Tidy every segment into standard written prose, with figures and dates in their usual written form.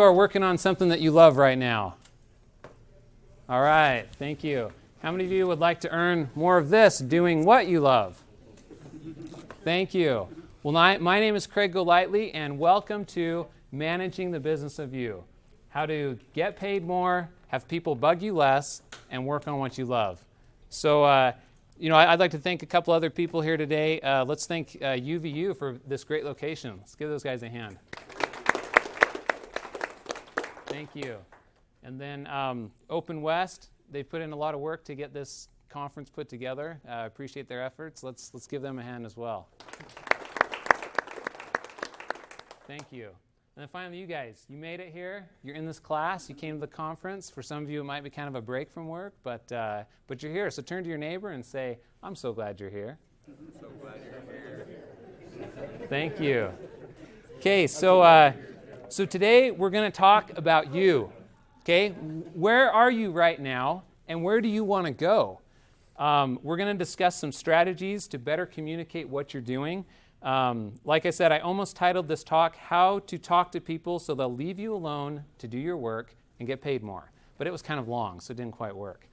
are working on something that you love right now? All right, thank you. How many of you would like to earn more of this doing what you love? Thank you. Well, my name is Craig Golightly, and welcome to Managing the Business of You. How to get paid more, have people bug you less, and work on what you love. So, I'd like to thank a couple other people here today. Let's thank UVU for this great location. Let's give those guys a hand. Thank you. And then Openwest, they've put in a lot of work to get this conference put together. I appreciate their efforts. Let's give them a hand as well. Thank you. And then finally, you guys, you made it here. You're in this class. You came to the conference. For some of you, it might be kind of a break from work, but you're here. So turn to your neighbor and say, "I'm so glad you're here." I'm so glad you're here. Thank you. Okay, so today we're going to talk about you. Okay, where are you right now, and where do you want to go? We're going to discuss some strategies to better communicate what you're doing. Like I said, I almost titled this talk, How to Talk to People So They'll Leave You Alone to Do Your Work and Get Paid More. But it was kind of long, so it didn't quite work.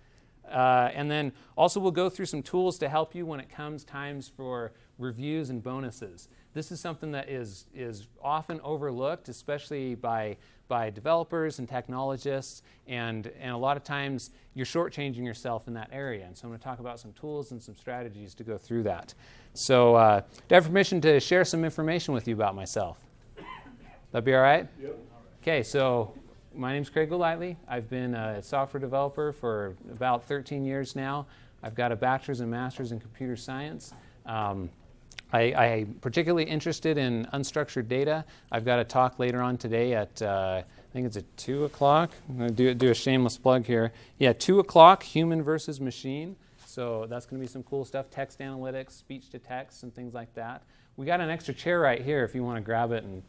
And then also we'll go through some tools to help you when it comes times for reviews and bonuses. This is something that is often overlooked, especially by developers and technologists, and a lot of times you're shortchanging yourself in that area. And so I'm going to talk about some tools and some strategies to go through that. So do I have permission to share some information with you about myself? That'd be all right? Yep. Okay, so my name's Craig Golightly. I've been a software developer for about 13 years now. I've got a bachelor's and master's in computer science. I'm particularly interested in unstructured data. I've got a talk later on today at, I think it's at 2 o'clock. I'm going to do a shameless plug here. Yeah, 2 o'clock, human versus machine. So that's going to be some cool stuff, text analytics, speech to text, and things like that. We got an extra chair right here if you want to grab it. And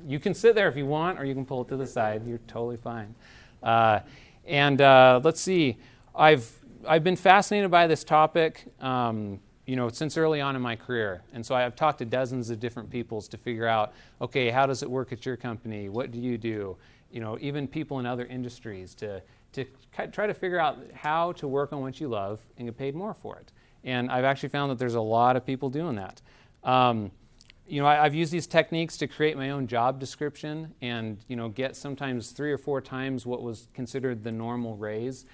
you can sit there if you want, or you can pull it to the side. You're totally fine. Let's see. I've been fascinated by this topic since early on in my career. And so I've talked to dozens of different people to figure out, okay, how does it work at your company? What do you do? Even people in other industries to try to figure out how to work on what you love and get paid more for it. And I've actually found that there's a lot of people doing that. I've used these techniques to create my own job description and, get sometimes 3 or 4 times what was considered the normal raise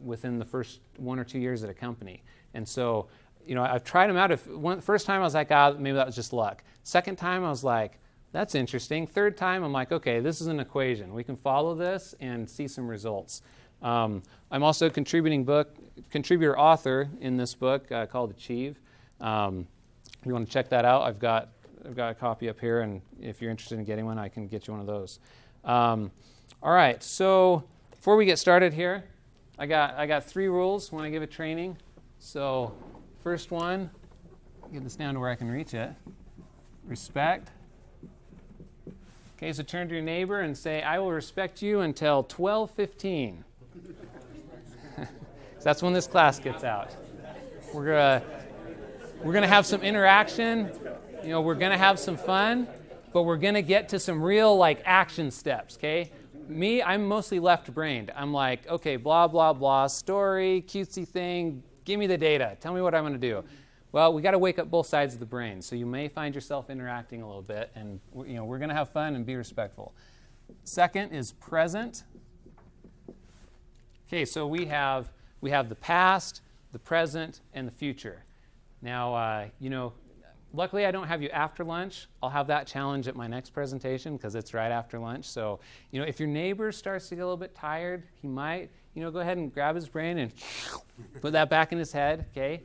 within the first 1 or 2 years at a company. And so, I've tried them out. First time I was like, maybe that was just luck. Second time I was like, that's interesting. Third time I'm like, okay, this is an equation. We can follow this and see some results. I'm also a contributor author in this book called Achieve. If you want to check that out, I've got a copy up here, and if you're interested in getting one, I can get you one of those. All right, so before we get started here, I got 3 rules when I give a training. So first one, get this down to where I can reach it. Respect. Okay, so turn to your neighbor and say, I will respect you until 12:15. That's when this class gets out. We're gonna have some interaction. We're gonna have some fun, but we're gonna get to some real action steps. Okay. Me, I'm mostly left-brained. I'm like, okay, blah blah blah, story, cutesy thing. Give me the data. Tell me what I'm going to do. Well, we got to wake up both sides of the brain. So you may find yourself interacting a little bit, and we're going to have fun and be respectful. Second is present. Okay, so we have the past, the present, and the future. Now, luckily I don't have you after lunch. I'll have that challenge at my next presentation because it's right after lunch. So, if your neighbor starts to get a little bit tired, he might, go ahead and grab his brain and put that back in his head, okay?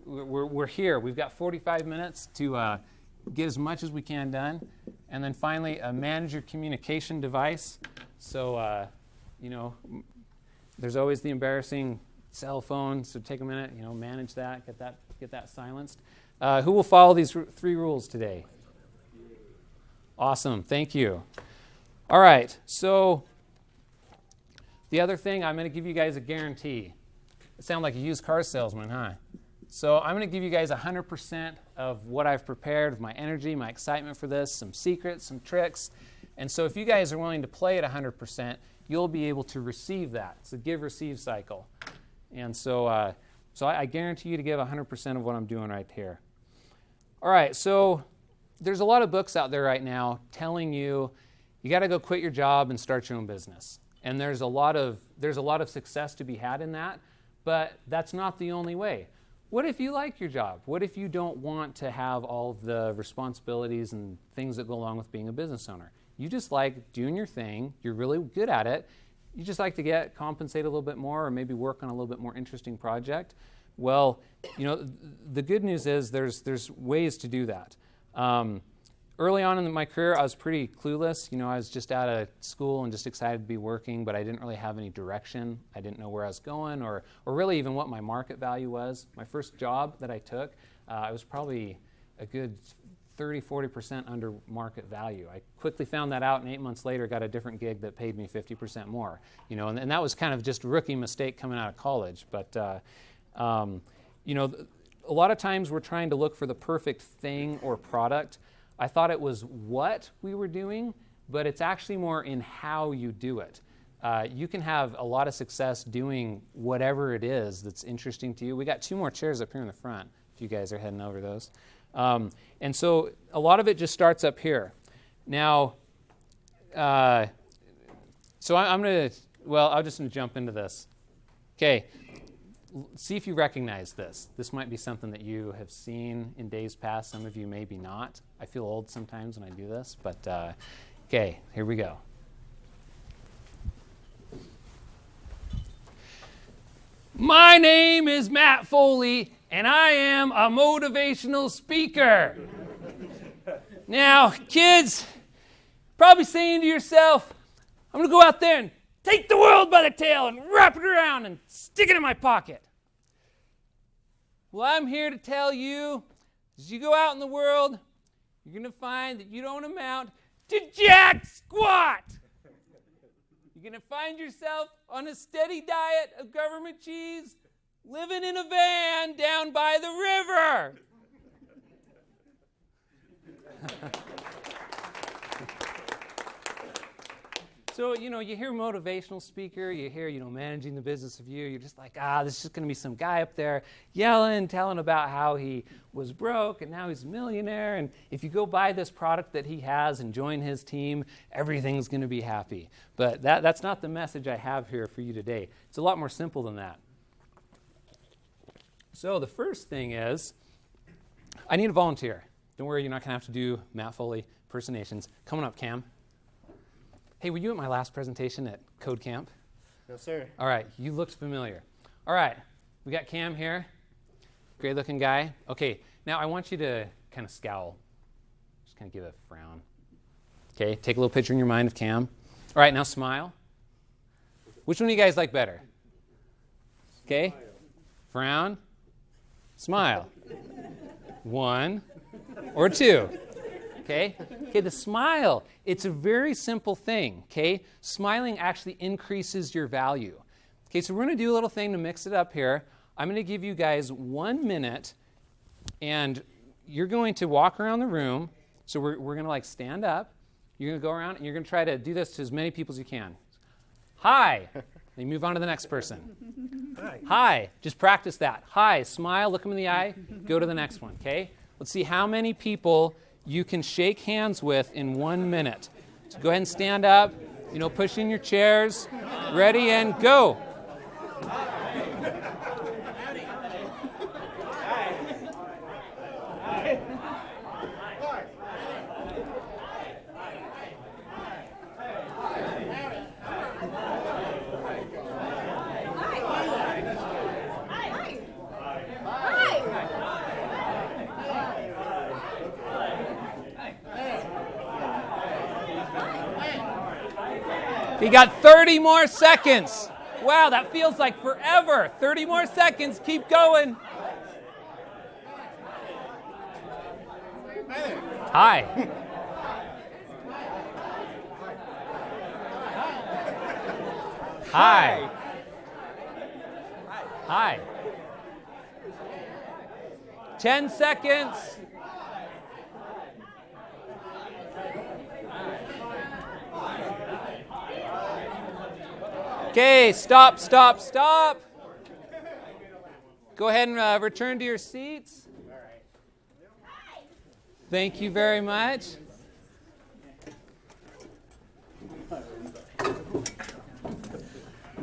We're here. We've got 45 minutes to get as much as we can done. And then finally, manage your communication device. So, there's always the embarrassing cell phone, so take a minute, manage that, get that silenced. Who will follow these 3 rules today? Awesome, thank you. All right, so the other thing, I'm going to give you guys a guarantee. It sounds like a used car salesman, huh? So I'm going to give you guys 100% of what I've prepared, of my energy, my excitement for this, some secrets, some tricks. And so if you guys are willing to play at 100%, you'll be able to receive that. It's a give-receive cycle. And so, I guarantee you to give 100% of what I'm doing right here. All right, so there's a lot of books out there right now telling you got to go quit your job and start your own business. And there's a lot of success to be had in that, but that's not the only way. What if you like your job? What if you don't want to have all of the responsibilities and things that go along with being a business owner? You just like doing your thing. You're really good at it. You just like to get compensated a little bit more or maybe work on a little bit more interesting project. Well, the good news is there's ways to do that. Early on in my career, I was pretty clueless. I was just out of school and just excited to be working, but I didn't really have any direction. I didn't know where I was going or really even what my market value was. My first job that I took, I was probably a good 30-40% under market value. I quickly found that out, and 8 months later got a different gig that paid me 50% more. And that was kind of just a rookie mistake coming out of college. But a lot of times we're trying to look for the perfect thing or product. I thought it was what we were doing, but it's actually more in how you do it. You can have a lot of success doing whatever it is that's interesting to you. We got 2 more chairs up here in the front, if you guys are heading over those. And so a lot of it just starts up here. Now, so I'm going to, I'll just jump into this. Okay, see if you recognize this. This might be something that you have seen in days past. Some of you maybe not. I feel old sometimes when I do this, but okay, here we go. My name is Matt Foley, and I am a motivational speaker. Now, kids, probably saying to yourself, I'm going to go out there and take the world by the tail and wrap it around and stick it in my pocket. Well, I'm here to tell you, as you go out in the world, you're going to find that you don't amount to jack squat. You're going to find yourself on a steady diet of government cheese, living in a van down by the river. So, you hear motivational speaker, you hear, managing the business of you. You're just like, this is just going to be some guy up there yelling, telling about how he was broke and now he's a millionaire. And if you go buy this product that he has and join his team, everything's going to be happy. But that's not the message I have here for you today. It's a lot more simple than that. So the first thing is, I need a volunteer. Don't worry, you're not going to have to do Matt Foley impersonations. Coming up, Cam. Hey, were you at my last presentation at Code Camp? No, sir. All right, you looked familiar. All right, we got Cam here. Great-looking guy. Okay, now I want you to kind of scowl. Just kind of give a frown. Okay, take a little picture in your mind of Cam. All right, now smile. Which one do you guys like better? Okay, frown, smile. 1 or 2. Okay, the smile, it's a very simple thing, okay? Smiling actually increases your value. Okay, so we're going to do a little thing to mix it up here. I'm going to give you guys 1 minute, and you're going to walk around the room. So we're going to stand up. You're going to go around, and you're going to try to do this to as many people as you can. Hi. Then you move on to the next person. Hi. Hi. Just practice that. Hi. Smile. Look them in the eye. Go to the next one, okay? Let's see how many people you can shake hands with in 1 minute. So go ahead and stand up, push in your chairs, ready and go. You got 30 more seconds. Wow, that feels like forever. 30 more seconds. Keep going. Hi. Hi. Hi. 10 seconds. Okay, stop. Go ahead and return to your seats. Thank you very much. All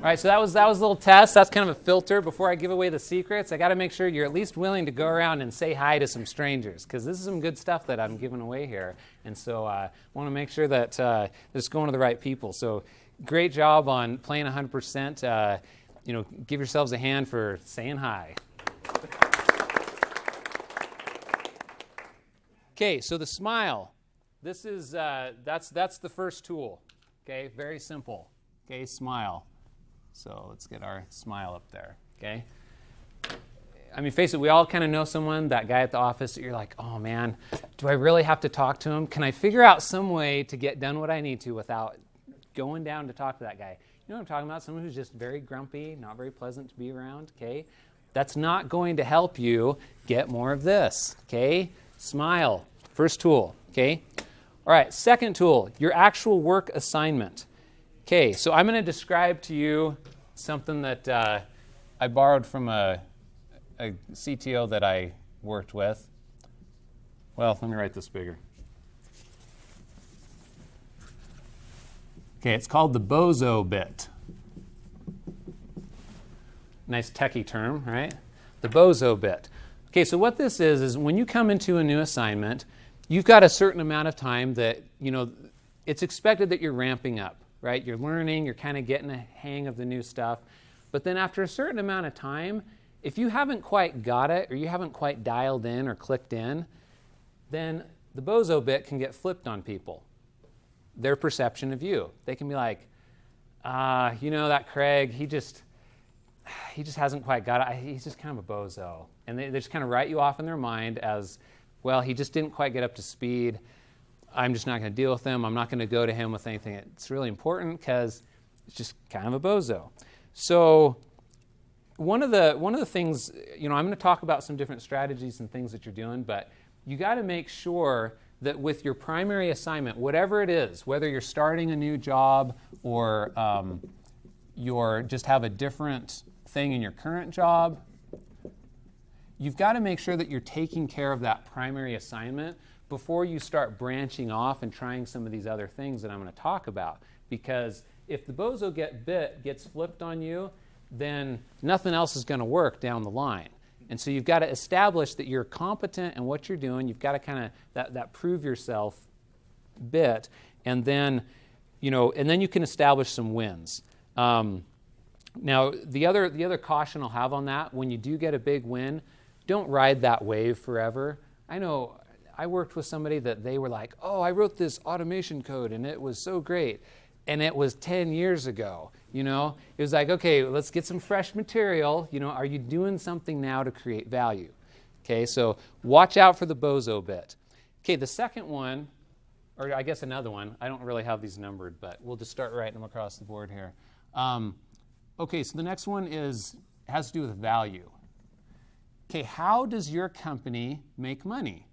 right, so that was a little test. That's kind of a filter. Before I give away the secrets, I got to make sure you're at least willing to go around and say hi to some strangers, because this is some good stuff that I'm giving away here. And so I want to make sure that it's going to the right people. So great job on playing 100%. Give yourselves a hand for saying hi. Okay, so the smile. This is that's the first tool. Okay, very simple. Okay, smile. So let's get our smile up there, okay? I mean, face it, we all kind of know someone, that guy at the office that you're like, oh man, do I really have to talk to him? Can I figure out some way to get done what I need to without going down to talk to that guy? You know what I'm talking about? Someone who's just very grumpy, not very pleasant to be around, okay? That's not going to help you get more of this, okay? Smile, first tool, okay? All right, second tool, your actual work assignment. Okay, so I'm going to describe to you something that I borrowed from a CTO that I worked with. Well, let me write this bigger. Okay, it's called the Bozo Bit. Nice techie term, right? The Bozo Bit. Okay, so what this is when you come into a new assignment, you've got a certain amount of time that, it's expected that you're ramping up. Right? You're learning, you're kind of getting a hang of the new stuff. But then after a certain amount of time, if you haven't quite got it or you haven't quite dialed in or clicked in, then the Bozo Bit can get flipped on people. Their perception of you. They can be like, that Craig, he just hasn't quite got it. He's just kind of a bozo. And they just kind of write you off in their mind as, well, he just didn't quite get up to speed. I'm just not going to deal with him. I'm not going to go to him with anything that's really important because it's just kind of a bozo. So one of the things, I'm going to talk about some different strategies and things that you're doing, but you got to make sure that with your primary assignment, whatever it is, whether you're starting a new job or you're just have a different thing in your current job, you've got to make sure that you're taking care of that primary assignment before you start branching off and trying some of these other things that I'm going to talk about. Because if the Bozo Bit gets flipped on you, then nothing else is going to work down the line. And so you've got to establish that you're competent in what you're doing. You've got to kind of that prove yourself bit, and then you can establish some wins. Now the other caution I'll have on that: when you do get a big win, don't ride that wave forever. I know. I worked with somebody that they were like, oh, I wrote this automation code and it was so great. And it was 10 years ago, It was like, okay, let's get some fresh material. Are you doing something now to create value? Okay, so watch out for the Bozo Bit. Okay, the second one, or I guess another one, I don't really have these numbered, but we'll just start writing them across the board here. Okay, so the next one has to do with value. Okay, how does your company make money?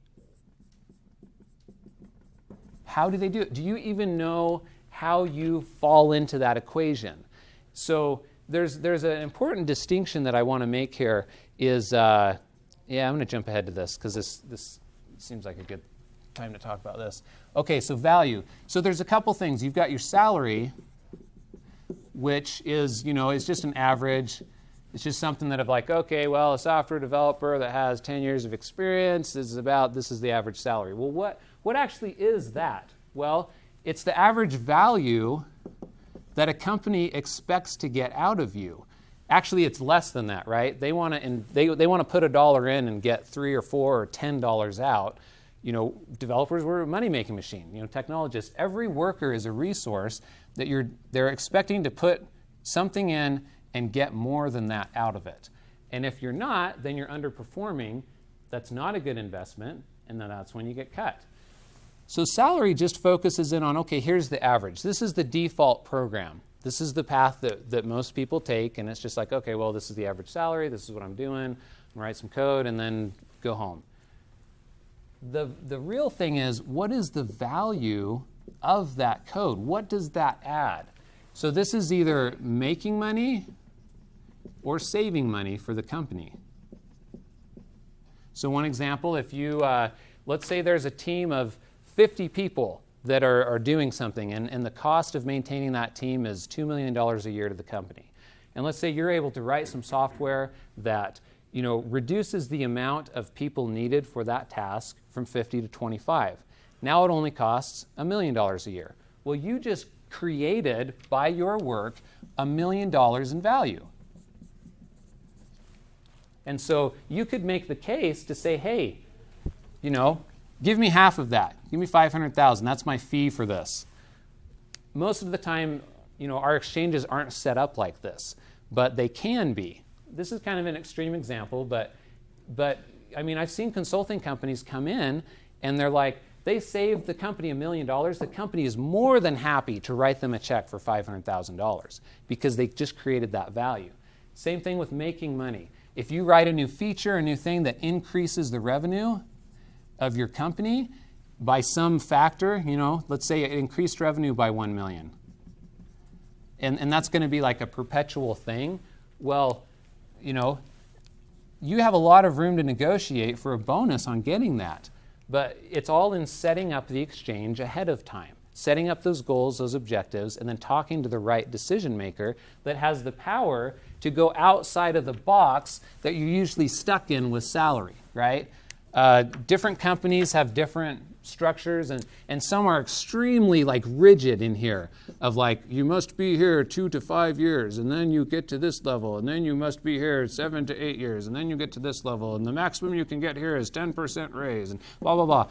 How do they do it? Do you even know how you fall into that equation? So there's an important distinction that I want to make here is, I'm going to jump ahead to this because this seems like a good time to talk about this. Okay, so value. So there's a couple things. You've got your salary, which is, is just an average. It's just something that okay, well, a software developer that has 10 years of experience this is the average salary. Well, what actually is that? Well, it's the average value that a company expects to get out of you. Actually, it's less than that, right? They want to put $1 in and get $3 or $4 or $10 out. Developers were a money-making machine. Technologists, every worker is a resource that they're expecting to put something in and get more than that out of it. And if you're not, then you're underperforming. That's not a good investment, and then that's when you get cut. So salary just focuses in on, okay, here's the average. This is the default program. This is the path that most people take, and it's just like, okay, well, this is the average salary. This is what I'm doing. I'm write some code and then go home. The real thing is, what is the value of that code? What does that add? So this is either making money or saving money for the company. So one example, if you, let's say there's a team of 50 people that are doing something, and the cost of maintaining that team is $2 million a year to the company. And let's say you're able to write some software that reduces the amount of people needed for that task from 50 to 25. Now it only costs $1 million a year. Well, you just created, by your work, $1 million in value. And so you could make the case to say, hey, give me half of that. Give me $500,000. That's my fee for this. Most of the time, our exchanges aren't set up like this, but they can be. This is kind of an extreme example, but I mean, I've seen consulting companies come in and they're like, they saved the company $1 million. The company is more than happy to write them a check for $500,000 because they just created that value. Same thing with making money. If you write a new feature, a new thing that increases the revenue of your company by some factor, let's say it increased revenue by 1 million. And that's going to be like a perpetual thing. Well, you have a lot of room to negotiate for a bonus on getting that. But it's all in setting up the exchange ahead of time, setting up those goals, those objectives, and then talking to the right decision maker that has the power to go outside of the box that you're usually stuck in with salary, right? Different companies have different structures, and some are extremely rigid in here of you must be here 2 to 5 years, and then you get to this level, and then you must be here 7 to 8 years, and then you get to this level, and the maximum you can get here is 10% raise, and blah, blah, blah.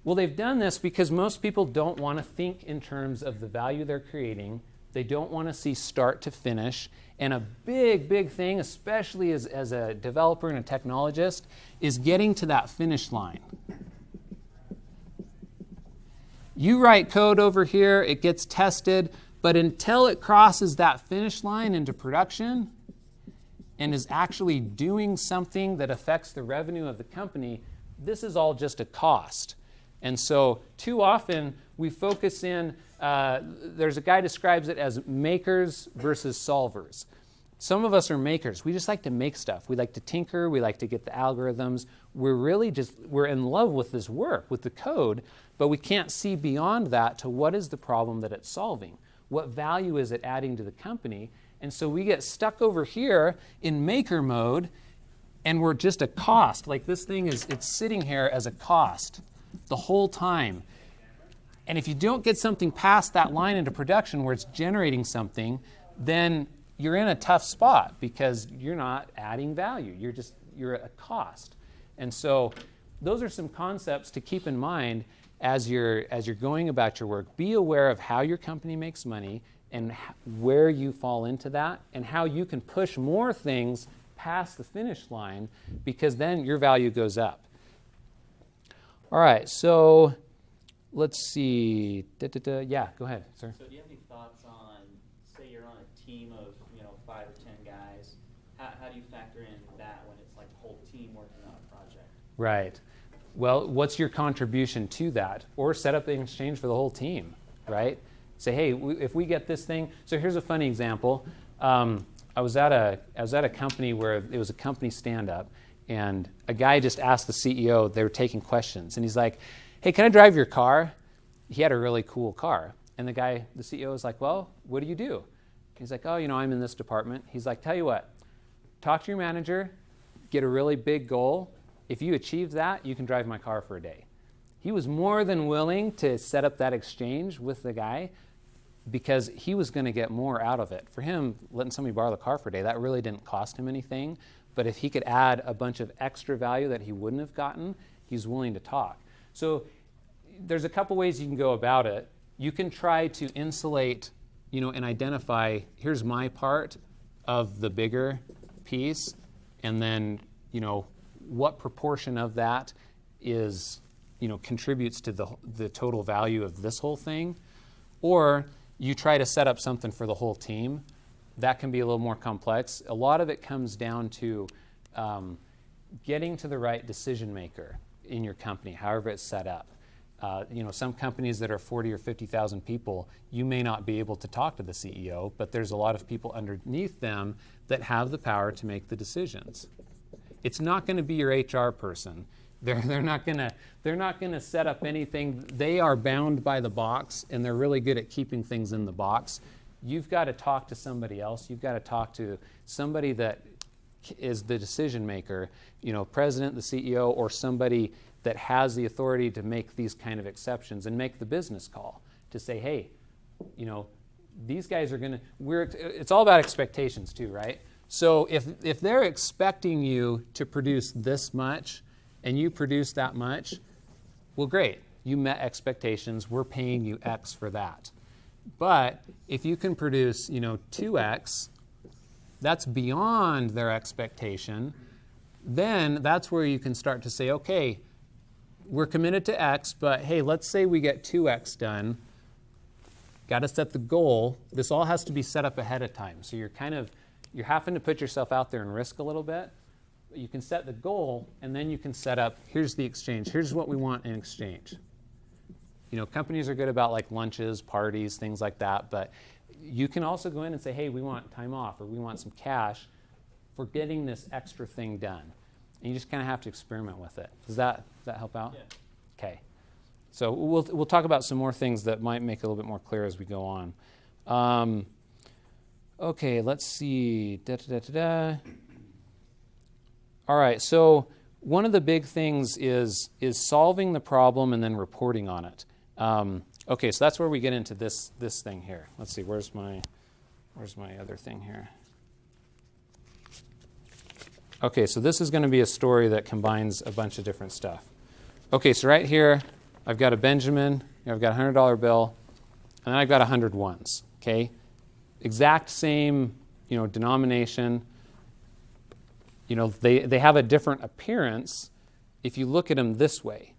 Well, they've done this because most people don't want to think in terms of the value they're creating. They don't want to see start to finish. And a big, big thing, especially as a developer and a technologist, is getting to that finish line. You write code over here, it gets tested, but until it crosses that finish line into production and is actually doing something that affects the revenue of the company, this is all just a cost. And so too often we focus in, there's a guy describes it as makers versus solvers. Some of us are makers. We just like to make stuff. We like to tinker. We like to get the algorithms. We're in love with this work, with the code, but we can't see beyond that to what is the problem that it's solving. What value is it adding to the company? And so we get stuck over here in maker mode, and we're just a cost. This thing it's sitting here as a cost the whole time. And if you don't get something past that line into production where it's generating something, then you're in a tough spot because you're not adding value. You're a cost. And so those are some concepts to keep in mind as you're going about your work. Be aware of how your company makes money and where you fall into that and how you can push more things past the finish line because then your value goes up. All right, so let's see. Yeah, go ahead, sir. So do you have any thoughts on, say you're on a team of 5 or 10 guys, how do you factor in that when it's the whole team working on a project? Right. Well, what's your contribution to that? Or set up an exchange for the whole team, right? Say, hey, if we get this thing. So here's a funny example. I was at a company where it was a company stand-up, and a guy just asked the CEO, they were taking questions, and he's like, hey, can I drive your car? He had a really cool car. And the CEO was like, well, what do you do? He's like, oh, I'm in this department. He's like, tell you what, talk to your manager, get a really big goal. If you achieve that, you can drive my car for a day. He was more than willing to set up that exchange with the guy because he was going to get more out of it. For him, letting somebody borrow the car for a day, that really didn't cost him anything. But if he could add a bunch of extra value that he wouldn't have gotten, he's willing to talk. So there's a couple ways you can go about it. You can try to insulate, and identify, here's my part of the bigger piece, and then, what proportion of that is, contributes to the total value of this whole thing. Or you try to set up something for the whole team. That can be a little more complex. A lot of it comes down to getting to the right decision maker in your company, however it's set up. Some companies that are 40 or 50,000 people, you may not be able to talk to the CEO, but there's a lot of people underneath them that have the power to make the decisions. It's not going to be your HR person. They're not going to set up anything. They are bound by the box, and they're really good at keeping things in the box. You've got to talk to somebody else. You've got to talk to somebody that is the decision maker, president, the CEO, or somebody that has the authority to make these kind of exceptions and make the business call to say, hey, these guys are going to, it's all about expectations too, right? So if they're expecting you to produce this much and you produce that much, well, great. You met expectations. We're paying you X for that. But if you can produce, 2X, that's beyond their expectation, then that's where you can start to say, okay, we're committed to X, but hey, let's say we get 2X done. Got to set the goal. This all has to be set up ahead of time. So you're having to put yourself out there and risk a little bit. But you can set the goal, and then you can set up, here's the exchange. Here's what we want in exchange. Companies are good about like lunches, parties, things like that, but you can also go in and say, hey, we want time off, or we want some cash for getting this extra thing done. And you just kind of have to experiment with it. Does that help out? Yeah. Okay. So we'll talk about some more things that might make it a little bit more clear as we go on. Okay, let's see. All right, so one of the big things is solving the problem and then reporting on it. Okay, so that's where we get into this thing here. Let's see, where's my other thing here? Okay, so this is going to be a story that combines a bunch of different stuff. Okay, so right here, I've got a Benjamin, I've got a $100 bill, and then I've got 100 ones, okay? Exact same, denomination. They have a different appearance if you look at them this way.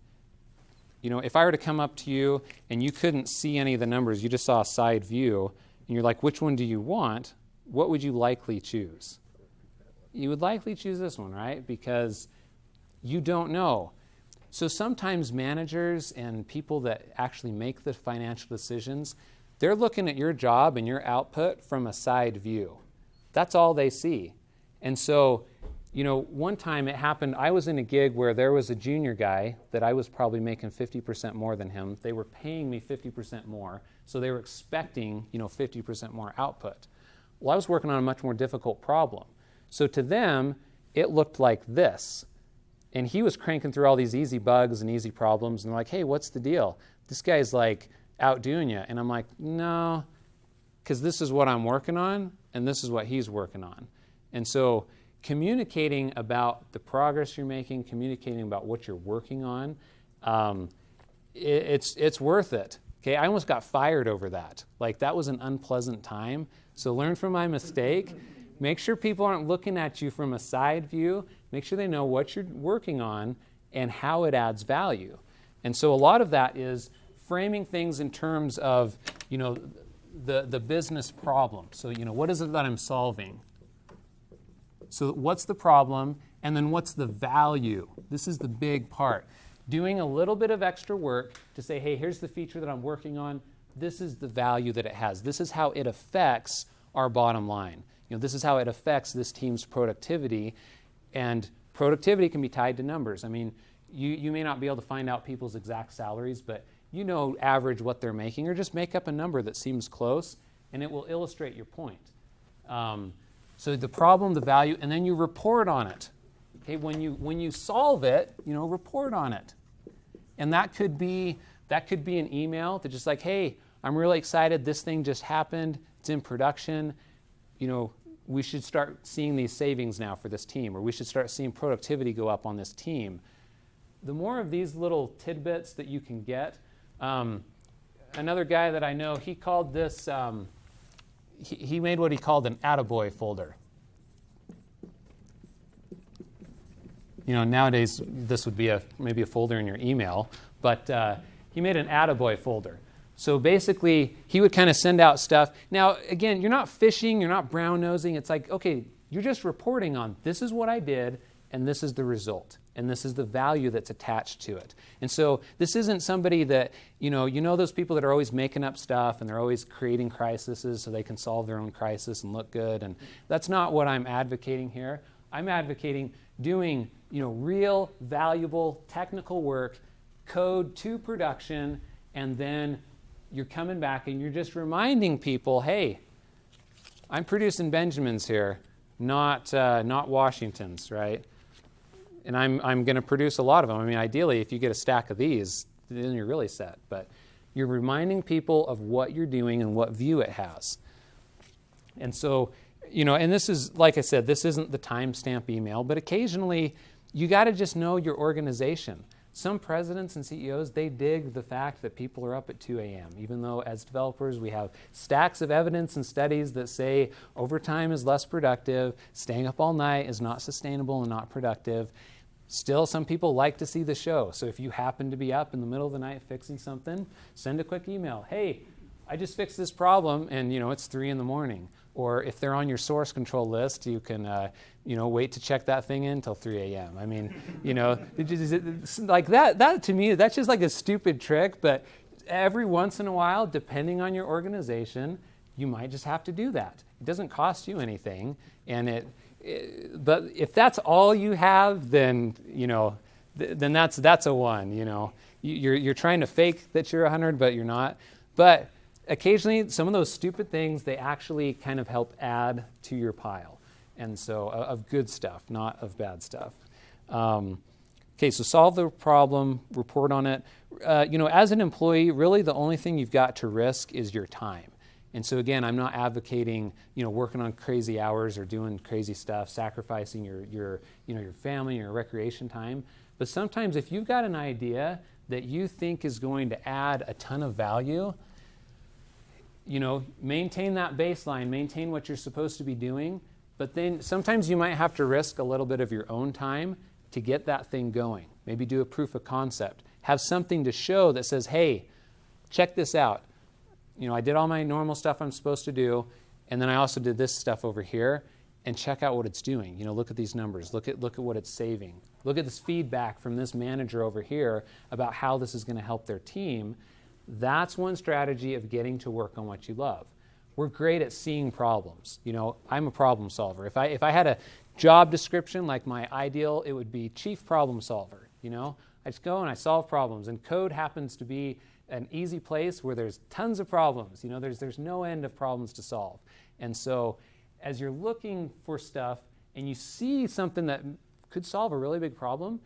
If I were to come up to you and you couldn't see any of the numbers, you just saw a side view, and you're like, which one do you want? What would you likely choose? You would likely choose this one, right? Because you don't know. So sometimes managers and people that actually make the financial decisions, they're looking at your job and your output from a side view. That's all they see. And so, one time it happened, I was in a gig where there was a junior guy that I was probably making 50% more than him. They were paying me 50% more, so they were expecting, 50% more output. Well, I was working on a much more difficult problem. So to them, it looked like this. And he was cranking through all these easy bugs and easy problems, and they're like, hey, what's the deal? This guy's like outdoing you. And I'm like, no, because this is what I'm working on, and this is what he's working on. And so communicating about the progress you're making, communicating about what you're working on, it's worth it. Okay, I almost got fired over that. Like, that was an unpleasant time. So learn from my mistake. Make sure people aren't looking at you from a side view. Make sure they know what you're working on and how it adds value. And so a lot of that is framing things in terms of, the business problem. So, what is it that I'm solving? So what's the problem, and then what's the value? This is the big part. Doing a little bit of extra work to say, hey, here's the feature that I'm working on. This is the value that it has. This is how it affects our bottom line. This is how it affects this team's productivity. And productivity can be tied to numbers. I mean, you may not be able to find out people's exact salaries, but average what they're making, or just make up a number that seems close, and it will illustrate your point. So the problem, the value, and then you report on it. Okay, when you solve it, report on it. And that could be an email that's just like, hey, I'm really excited. This thing just happened. It's in production. We should start seeing these savings now for this team, or we should start seeing productivity go up on this team. The more of these little tidbits that you can get. Another guy that I know, he called this, he made what he called an Attaboy folder. Nowadays this would be maybe a folder in your email, but he made an Attaboy folder. So basically, he would kind of send out stuff. Now, again, you're not fishing, you're not brown-nosing. It's like, okay, you're just reporting on, this is what I did, and this is the result, and this is the value that's attached to it. And so this isn't somebody that, you know those people that are always making up stuff and they're always creating crises so they can solve their own crisis and look good, and that's not what I'm advocating here. I'm advocating doing, real, valuable, technical work, code to production, and then you're coming back and you're just reminding people, hey, I'm producing Benjamins here, not Washingtons, right? And I'm going to produce a lot of them. I mean, ideally, if you get a stack of these, then you're really set. But you're reminding people of what you're doing and what view it has. And so, and this is, like I said, this isn't the timestamp email, but occasionally you got to just know your organization. Some presidents and CEOs, they dig the fact that people are up at 2 a.m., even though as developers we have stacks of evidence and studies that say overtime is less productive, staying up all night is not sustainable and not productive. Still, some people like to see the show. So if you happen to be up in the middle of the night fixing something, send a quick email. Hey, I just fixed this problem, and it's 3 a.m. Or if they're on your source control list, you can wait to check that thing in until 3 a.m. I mean, like that to me, that's just like a stupid trick. But every once in a while, depending on your organization, you might just have to do that. It doesn't cost you anything, and but if that's all you have, then then that's a 1. You're trying to fake that you're 100, but you're not. But occasionally, some of those stupid things, they actually kind of help add to your pile. And so, of good stuff, not of bad stuff. Okay, so solve the problem, report on it. As an employee, really the only thing you've got to risk is your time. And so again, I'm not advocating, working on crazy hours or doing crazy stuff, sacrificing your family, your recreation time. But sometimes if you've got an idea that you think is going to add a ton of value, maintain that baseline, maintain what you're supposed to be doing, but then sometimes you might have to risk a little bit of your own time to get that thing going. Maybe do a proof of concept. Have something to show that says, hey, check this out. I did all my normal stuff I'm supposed to do, and then I also did this stuff over here, and check out what it's doing. Look at these numbers. Look at what it's saving. Look at this feedback from this manager over here about how this is going to help their team. That's one strategy of getting to work on what you love. We're great at seeing problems. I'm a problem solver. If I had a job description, like my ideal, it would be chief problem solver. I just go and I solve problems, and code happens to be an easy place where there's tons of problems. There's no end of problems to solve. And so as you're looking for stuff and you see something that could solve a really big problem,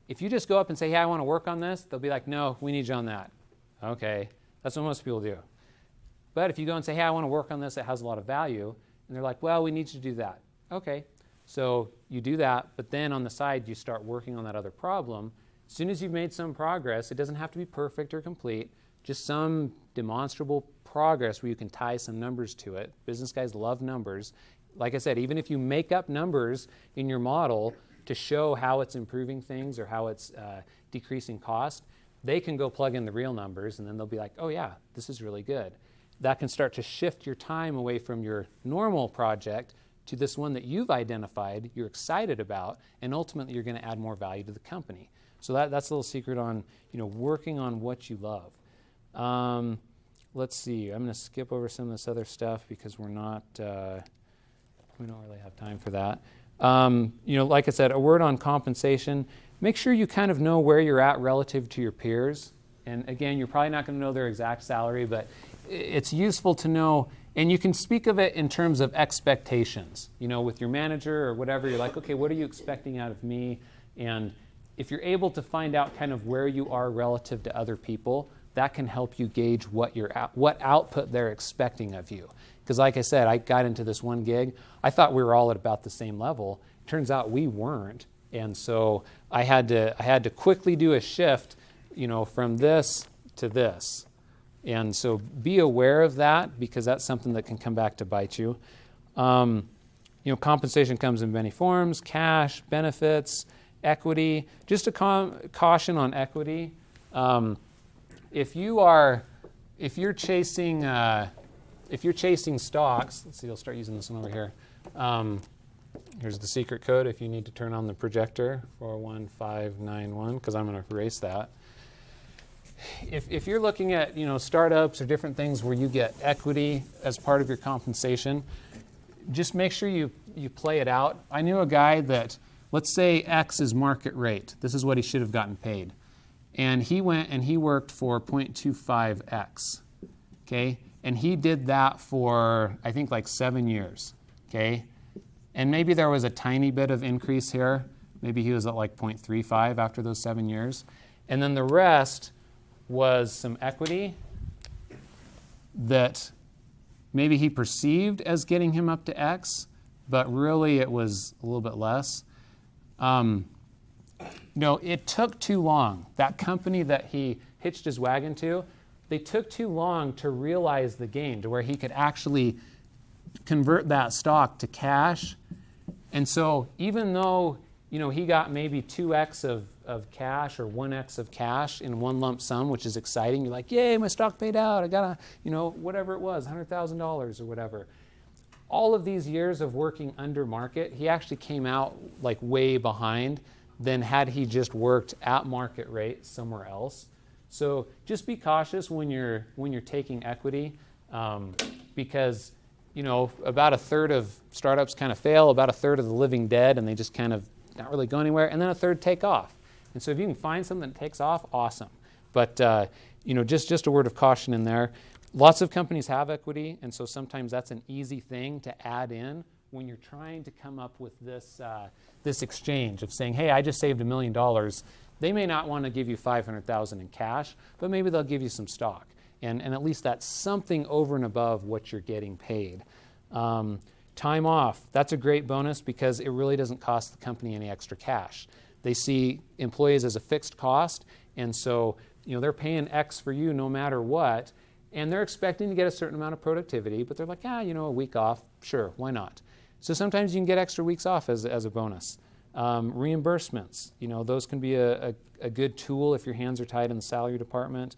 if you just go up and say, hey, I want to work on this, they'll be like, no, we need you on that. Okay, that's what most people do. But if you go and say, hey, I want to work on this, it has a lot of value, and they're like, well, we need you to do that. Okay, so you do that, but then on the side, you start working on that other problem. As soon as you've made some progress, it doesn't have to be perfect or complete, just some demonstrable progress where you can tie some numbers to it. Business guys love numbers. Like I said, even if you make up numbers in your model to show how it's improving things or how it's decreasing cost, they can go plug in the real numbers, and then they'll be like, oh yeah, this is really good. That can start to shift your time away from your normal project to this one that you've identified, you're excited about, and ultimately you're going to add more value to the company. So that's a little secret on working on what you love. Let's see. I'm going to skip over some of this other stuff because we don't really have time for that. Like I said, a word on compensation. Make sure you kind of know where you're at relative to your peers. And again, you're probably not going to know their exact salary, but it's useful to know. And you can speak of it in terms of expectations. With your manager or whatever, you're like, okay, what are you expecting out of me? And if you're able to find out kind of where you are relative to other people, that can help you gauge what output they're expecting of you. Because like I said, I got into this one gig. I thought we were all at about the same level. Turns out we weren't. And so I had to quickly do a shift, from this to this. And so be aware of that, because that's something that can come back to bite you. Compensation comes in many forms: cash, benefits, equity. Just a caution on equity. If you're chasing stocks, let's see, I'll start using this one over here. Here's the secret code if you need to turn on the projector, 41591, because I'm going to erase that. If you're looking at startups or different things where you get equity as part of your compensation, just make sure you play it out. I knew a guy that, let's say X is market rate. This is what he should have gotten paid. And he went and he worked for 0.25X. Okay? And he did that for, I think, like 7 years. Okay? And maybe there was a tiny bit of increase here. Maybe he was at like 0.35 after those 7 years. And then the rest was some equity that maybe he perceived as getting him up to X, but really it was a little bit less. No, it took too long. That company that he hitched his wagon to, they took too long to realize the gain, to where he could actually convert that stock to cash. And so even though he got maybe 2x of cash or 1x of cash in one lump sum, which is exciting. You're like, yay, my stock paid out. I got whatever it was, $100,000 or whatever. All of these years of working under market, he actually came out like way behind than had he just worked at market rate somewhere else. So just be cautious when you're taking equity, because about a third of startups kind of fail, about a third of the living dead, and they just kind of not really go anywhere, and then a third take off. And so if you can find something that takes off, awesome. But just a word of caution in there. Lots of companies have equity, and so sometimes that's an easy thing to add in when you're trying to come up with this exchange of saying, hey, I just saved $1 million. They may not want to give you $500,000 in cash, but maybe they'll give you some stock. And at least that's something over and above what you're getting paid. Time off, that's a great bonus because it really doesn't cost the company any extra cash. They see employees as a fixed cost, and so they're paying X for you no matter what, and they're expecting to get a certain amount of productivity, but they're like, a week off, sure, why not? So sometimes you can get extra weeks off as a bonus. Reimbursements, those can be a good tool if your hands are tied in the salary department.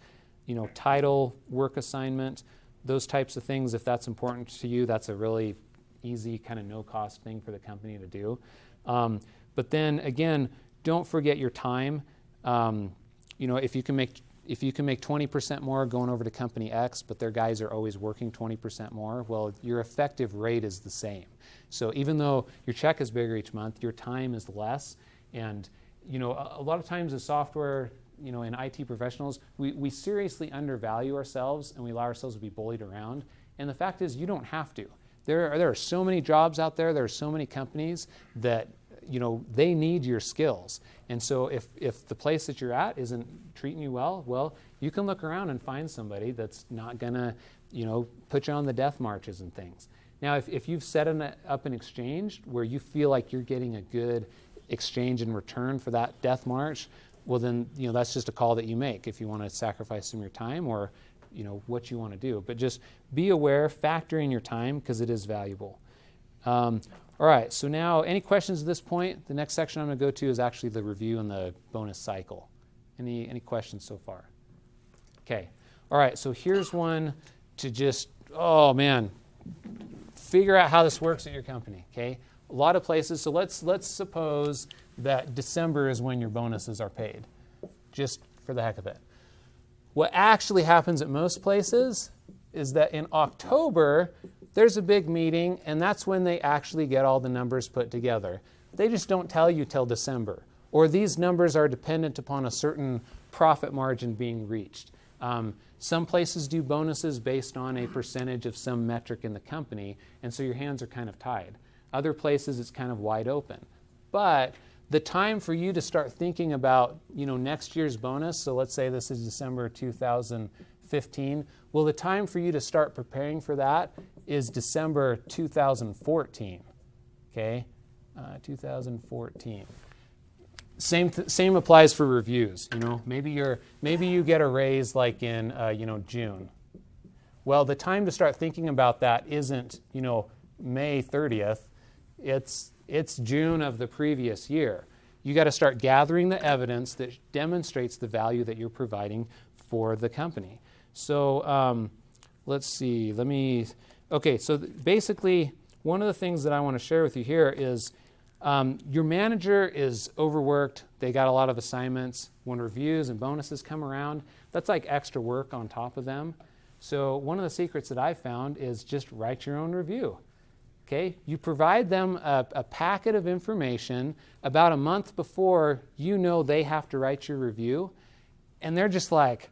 Title, work assignment, those types of things, if that's important to you, that's a really easy kind of no-cost thing for the company to do. But then again, don't forget your time. If you can make 20% more going over to company X, but their guys are always working 20% more, well, your effective rate is the same. So even though your check is bigger each month, your time is less. And a lot of times as software, in IT professionals, we seriously undervalue ourselves and we allow ourselves to be bullied around. And the fact is, you don't have to. There are so many jobs out there. There are so many companies that they need your skills. And so if the place that you're at isn't treating you well, you can look around and find somebody that's not gonna put you on the death marches and things. Now, if you've set up an exchange where you feel like you're getting a good exchange in return for that death march, well then that's just a call that you make if you want to sacrifice some of your time or what you want to do. But just be aware, factor in your time because it is valuable. All right, so now any questions at this point? The next section I'm going to go to is actually the review and the bonus cycle. Any questions so far? Okay. All right, so here's one to just, figure out how this works at your company, okay? A lot of places, so let's suppose that December is when your bonuses are paid, just for the heck of it. What actually happens at most places is that in October, there's a big meeting, and that's when they actually get all the numbers put together. They just don't tell you till December. Or these numbers are dependent upon a certain profit margin being reached. Some places do bonuses based on a percentage of some metric in the company, and so your hands are kind of tied. Other places, it's kind of wide open. But the time for you to start thinking about, next year's bonus, so let's say this is December 2015, well, the time for you to start preparing for that is December 2014, okay? 2014. Same applies for reviews. Maybe you get a raise like in June. Well, the time to start thinking about that isn't May 30th. It's June of the previous year. You got to start gathering the evidence that demonstrates the value that you're providing for the company. So let's see. Okay. So basically, one of the things that I want to share with you here is your manager is overworked. They got a lot of assignments. When reviews and bonuses come around, that's like extra work on top of them. So one of the secrets that I found is just write your own review. Okay? You provide them a packet of information about a month before you know they have to write your review, and they're just like,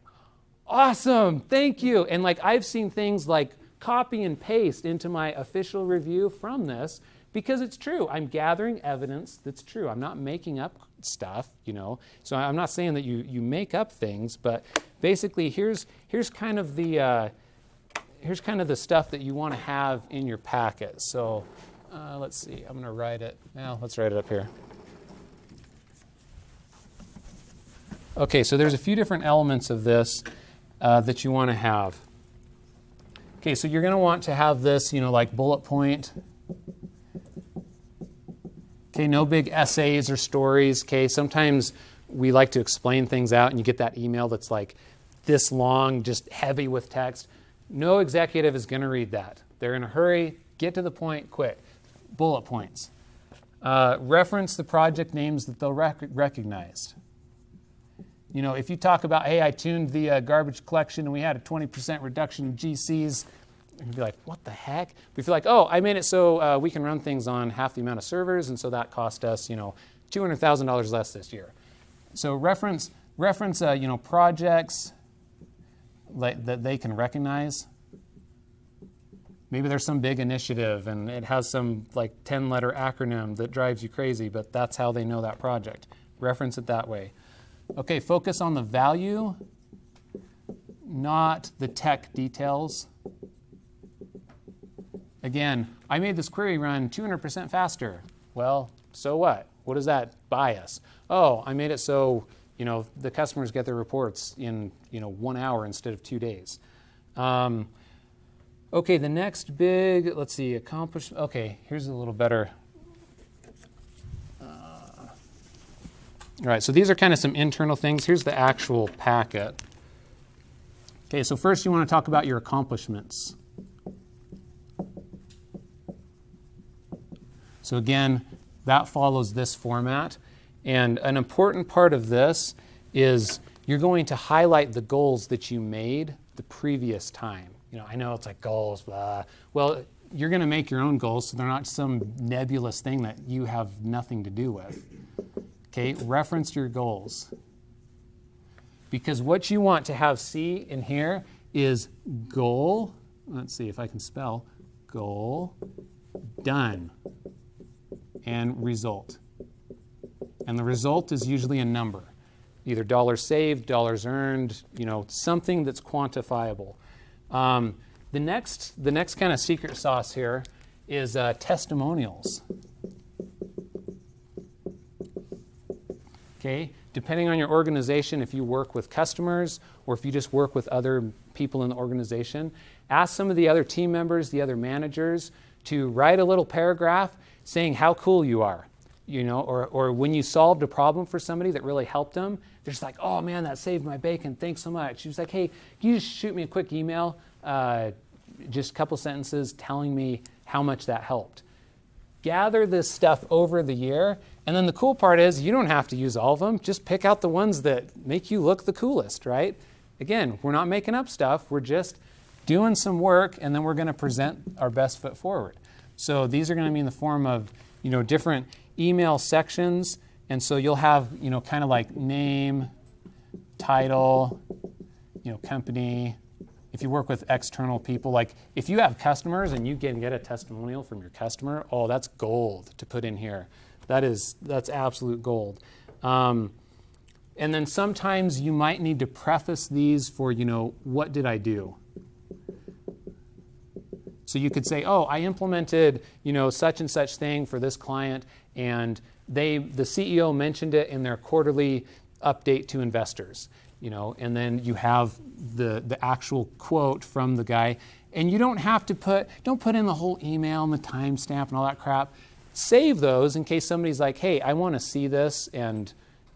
awesome, thank you. And like I've seen things like copy and paste into my official review from this because it's true. I'm gathering evidence that's true. I'm not making up stuff, you know. So I'm not saying that you make up things, but basically here's kind of the stuff that you want to have in your packet. So let's see. I'm going to write it. Now let's write it up here. Okay, so there's a few different elements of this that you want to have. Okay, so you're going to want to have this, you know, like bullet point. Okay, no big essays or stories. Okay, sometimes we like to explain things out and you get that email that's like this long, just heavy with text. No executive is going to read that. They're in a hurry. Get to the point quick. Bullet points. Reference the project names that they'll recognize. You know, if you talk about, hey, I tuned the garbage collection and we had a 20% reduction in GCs, you'd be like, what the heck? But if you're like, oh, I made it so we can run things on half the amount of servers, and so that cost us, you know, $200,000 less this year. So reference you know, projects that they can recognize. Maybe there's some big initiative and it has some like 10-letter acronym that drives you crazy, but that's how they know that project. Reference it that way. Okay, focus on the value, not the tech details. Again, I made this query run 200% faster. Well, so what? What does that buy us? Oh, I made it so, you know, the customers get their reports in, you know, 1 hour instead of 2 days. Okay, the next big, let's see, accomplishment. Okay, here's a little better. All right, so these are kind of some internal things. Here's the actual packet. Okay, so first you want to talk about your accomplishments. So again, that follows this format. And an important part of this is you're going to highlight the goals that you made the previous time. You know, I know it's like goals, blah. Well, you're going to make your own goals, so they're not some nebulous thing that you have nothing to do with. Okay, reference your goals. Because what you want to have see in here is goal, let's see if I can spell, goal, done, and result. And the result is usually a number, either dollars saved, dollars earned, you know, something that's quantifiable. The next kind of secret sauce here is testimonials. Okay, depending on your organization, if you work with customers or if you just work with other people in the organization, ask some of the other team members, the other managers, to write a little paragraph saying how cool you are, you know, or when you solved a problem for somebody that really helped them, they're just like, oh man, that saved my bacon, thanks so much. She was like, hey, can you just shoot me a quick email, just a couple sentences telling me how much that helped. Gather this stuff over the year, and then the cool part is you don't have to use all of them. Just pick out the ones that make you look the coolest, right? Again, we're not making up stuff. We're just doing some work, and then we're going to present our best foot forward. So these are going to be in the form of, you know, different email sections, and so you'll have, you know, kind of like name, title, you know, company. If you work with external people, like if you have customers and you can get a testimonial from your customer, oh, that's gold to put in here. That's absolute gold. And then sometimes you might need to preface these for, you know, what did I do? So you could say, oh, I implemented, you know, such and such thing for this client, and the CEO mentioned it in their quarterly update to investors. You know, and then you have the actual quote from the guy, and you don't have to don't put in the whole email and the timestamp and all that crap. Save those in case somebody's like, hey, I want to see this, and,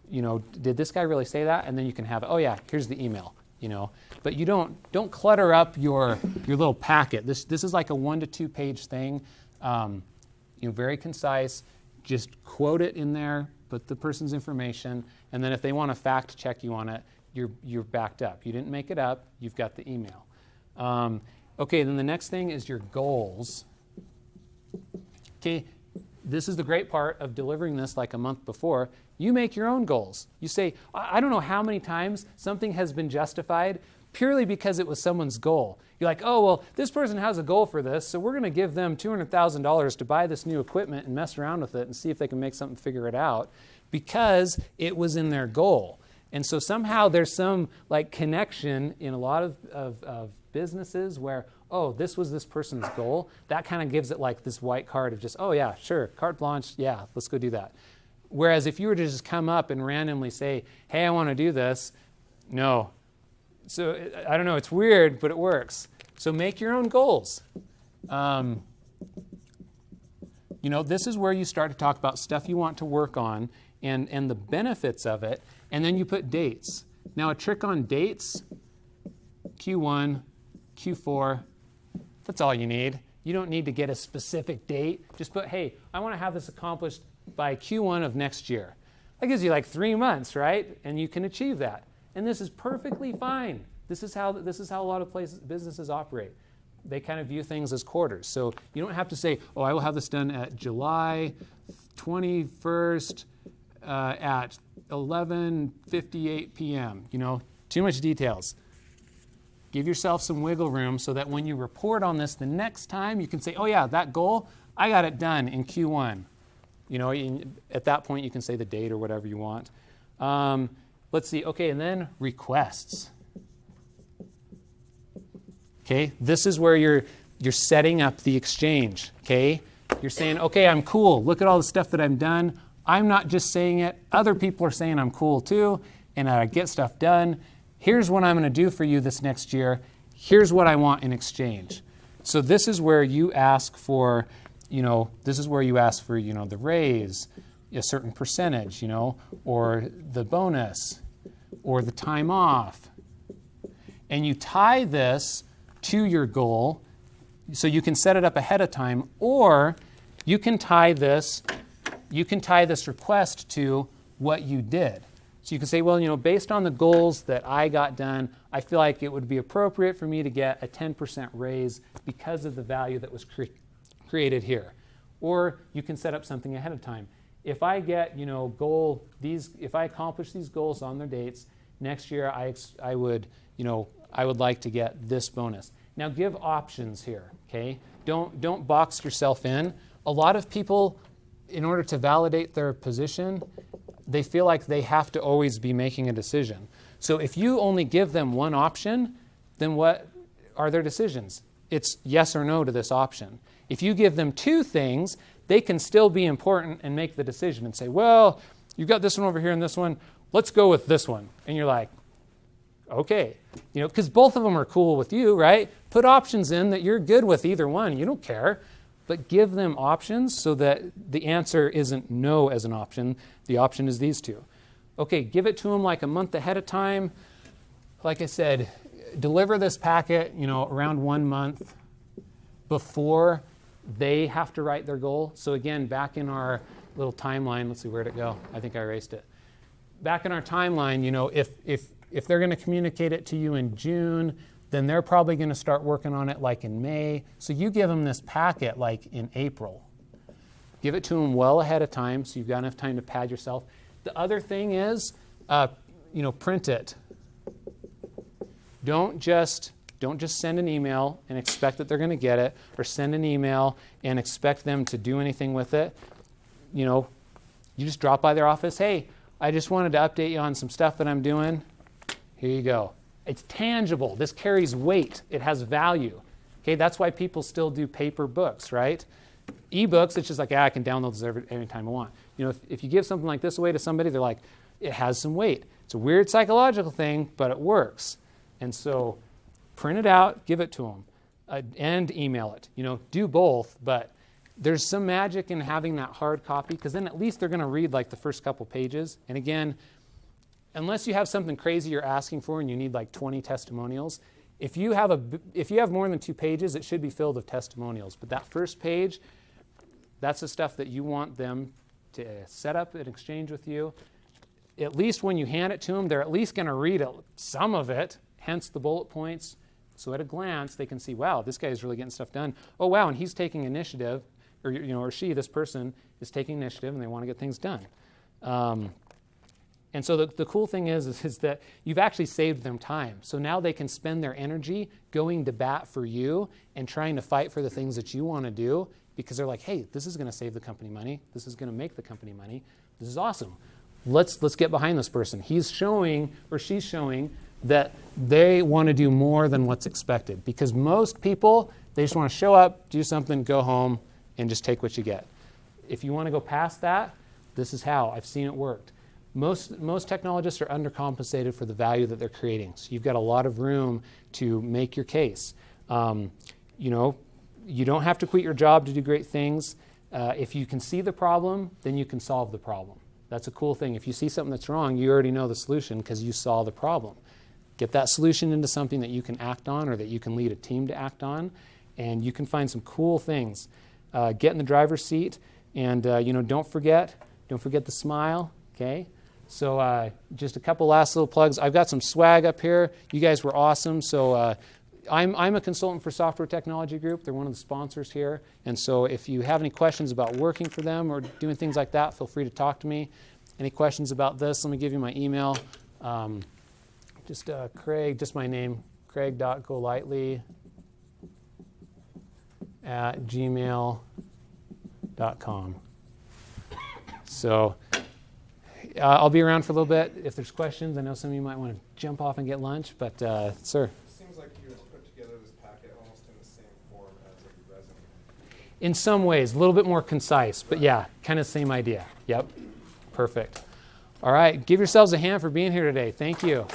you know, did this guy really say that? And then you can have it. Oh yeah, here's the email. You know, but you don't clutter up your little packet. This is like a 1 to 2 page thing. Very concise. Just quote it in there, put the person's information, and then if they want to fact check you on it, you're backed up. You didn't make it up. You've got the email. Okay, then the next thing is your goals. Okay, this is the great part of delivering this like a month before. You make your own goals. You say, I don't know how many times something has been justified purely because it was someone's goal. You're like, oh, well, this person has a goal for this, so we're going to give them $200,000 to buy this new equipment and mess around with it and see if they can make something, figure it out, because it was in their goal. And so somehow there's some like connection in a lot of businesses where, oh, this was this person's goal. That kind of gives it like this white card of just, oh yeah, sure, carte blanche, yeah, let's go do that. Whereas if you were to just come up and randomly say, hey, I want to do this, no. So I don't know, it's weird, but it works. So make your own goals. This is where you start to talk about stuff you want to work on and the benefits of it, and then you put dates. Now a trick on dates, Q1, Q4, that's all you need. You don't need to get a specific date. Just put, hey, I want to have this accomplished by Q1 of next year. That gives you like 3 months, right? And you can achieve that. And this is perfectly fine. This is how a lot of businesses operate. They kind of view things as quarters. So you don't have to say, oh, I will have this done at July 21st at 11:58 p.m. Too much details. Give yourself some wiggle room so that when you report on this the next time, you can say, oh yeah, that goal, I got it done in Q1. At that point, you can say the date or whatever you want. Let's see. Okay, and then requests. Okay, this is where you're setting up the exchange. Okay, you're saying, okay, I'm cool. Look at all the stuff that I've done. I'm not just saying it. Other people are saying I'm cool too, and I get stuff done. Here's what I'm going to do for you this next year. Here's what I want in exchange. So this is where you ask for, the raise, a certain percentage, or the bonus, or the time off. And you tie this to your goal, so you can set it up ahead of time, or you can tie this request to what you did. So you can say, well, based on the goals that I got done, I feel like it would be appropriate for me to get a 10% raise because of the value that was created here. Or you can set up something ahead of time. If I get, if I accomplish these goals on their dates, next year I would like to get this bonus. Now give options here, okay? Don't box yourself in. A lot of people, in order to validate their position, they feel like they have to always be making a decision. So if you only give them one option, then what are their decisions? It's yes or no to this option. If you give them two things, they can still be important and make the decision and say, well, you've got this one over here and this one, let's go with this one. And you're like, okay, because both of them are cool with you, right? Put options in that you're good with either one. You don't care. But give them options so that the answer isn't no as an option. The option is these two. Okay, give it to them like a month ahead of time. Like I said, deliver this packet, around 1 month before they have to write their goal. So again, back in our little timeline, let's see, where'd it go? I think I erased it. Back in our timeline, if they're going to communicate it to you in June, then they're probably going to start working on it like in May. So you give them this packet like in April. Give it to them well ahead of time so you've got enough time to pad yourself. The other thing is, print it. Don't just send an email and expect that they're going to get it, or send an email and expect them to do anything with it. You just drop by their office. Hey, I just wanted to update you on some stuff that I'm doing. Here you go. It's tangible. This carries weight. It has value. Okay, that's why people still do paper books, right? E-books, it's just like, I can download this every time I want. If you give something like this away to somebody, they're like, it has some weight. It's a weird psychological thing, but it works. And so print it out, give it to them, and email it. Do both, but there's some magic in having that hard copy, because then at least they're going to read like the first couple pages. And again, unless you have something crazy you're asking for and you need like 20 testimonials, if you have more than 2 pages, it should be filled with testimonials. But that first page, That's the stuff that you want them to set up an exchange with you. At least when you hand it to them, they're at least going to read some of it, hence the bullet points. So at a glance, they can see, wow, this guy is really getting stuff done. Oh, wow, and he's taking initiative, or she, this person, is taking initiative, and they want to get things done. And so the cool thing is that you've actually saved them time. So now they can spend their energy going to bat for you and trying to fight for the things that you want to do, because they're like, hey, this is going to save the company money. This is going to make the company money. This is awesome. Let's get behind this person. He's showing, or she's showing, that they want to do more than what's expected. Because most people, they just want to show up, do something, go home, and just take what you get. If you want to go past that, this is how. I've seen it worked. Most technologists are undercompensated for the value that they're creating. So you've got a lot of room to make your case. You don't have to quit your job to do great things. If you can see the problem, then you can solve the problem. That's a cool thing. If you see something that's wrong, you already know the solution because you saw the problem. Get that solution into something that you can act on, or that you can lead a team to act on, and you can find some cool things. Get in the driver's seat, and don't forget the smile. Okay. So just a couple last little plugs. I've got some swag up here. You guys were awesome. So I'm a consultant for Software Technology Group. They're one of the sponsors here. And so if you have any questions about working for them or doing things like that, feel free to talk to me. Any questions about this, let me give you my email. Craig, just my name, craig.golightly@gmail.com. So I'll be around for a little bit. If there's questions, I know some of you might want to jump off and get lunch, but sir. It seems like you put together this packet almost in the same form as a resume. In some ways, a little bit more concise, but yeah, kind of same idea. Yep, perfect. All right, give yourselves a hand for being here today. Thank you.